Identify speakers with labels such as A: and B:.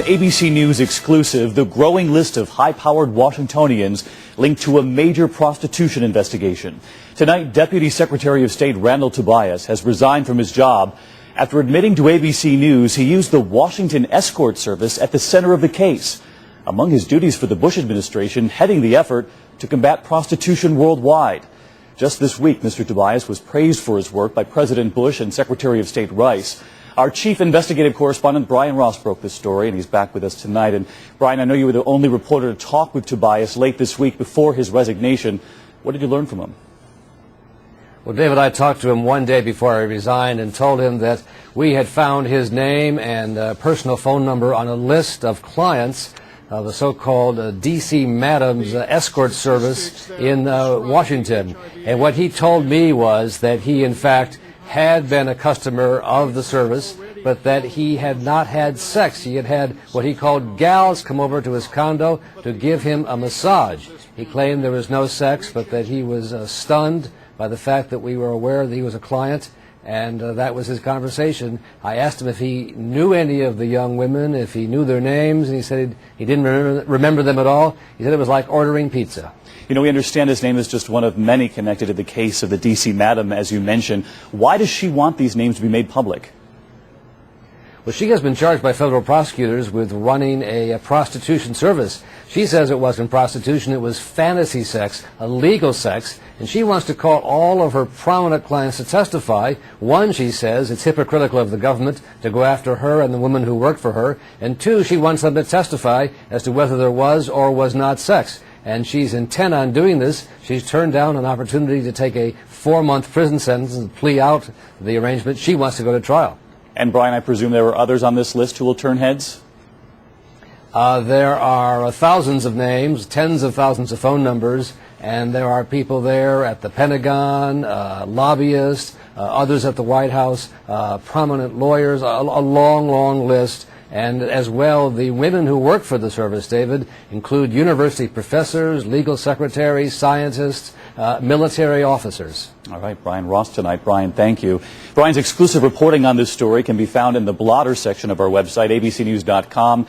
A: ABC News exclusive, the growing list of high-powered Washingtonians linked to a major prostitution investigation. Tonight, Deputy Secretary of State Randall Tobias has resigned from his job after admitting to ABC News he used the Washington escort service at the center of the case. Among his duties for the Bush administration, heading the effort to combat prostitution worldwide. Just this week, Mr. Tobias was praised for his work by President Bush and Secretary of State Rice. Our chief investigative correspondent, Brian Ross, broke this story, and he's back with us tonight. And Brian, I know you were the only reporter to talk with Tobias late this week before his resignation. What did you learn from him?
B: Well, David, I talked to him one day before I resigned and told him that we had found his name and personal phone number on a list of clients of the so-called D.C. Madam's escort service in Washington. And what he told me was that he, in fact, had been a customer of the service, but that he had not had sex. He had had what he called gals come over to his condo to give him a massage. He claimed there was no sex, but that he was stunned by the fact that we were aware that he was a client, and that was his conversation. I asked him if he knew any of the young women, if he knew their names, and he said he didn't remember them at all. He said it was like ordering pizza.
A: You know, we understand his name is just one of many connected to the case of the D.C. Madam, as you mentioned. Why does she want these names to be made public?
B: Well, she has been charged by federal prosecutors with running a prostitution service. She says it wasn't prostitution, it was fantasy sex, illegal sex, and she wants to call all of her prominent clients to testify. One, she says, it's hypocritical of the government to go after her and the women who worked for her, and two, she wants them to testify as to whether there was or was not sex. And she's intent on doing this. She's turned down an opportunity to take a 4-month prison sentence and plea out the arrangement. She wants to go to trial.
A: And Brian, I presume there are others on this list who will turn heads?
B: There are thousands of names, tens of thousands of phone numbers, and there are people there at the Pentagon, lobbyists, others at the White House, prominent lawyers, a long, long list. And as well, the women who work for the service, David, include university professors, legal secretaries, scientists, military officers.
A: All right, Brian Ross tonight. Brian, thank you. Brian's exclusive reporting on this story can be found in the blotter section of our website, abcnews.com.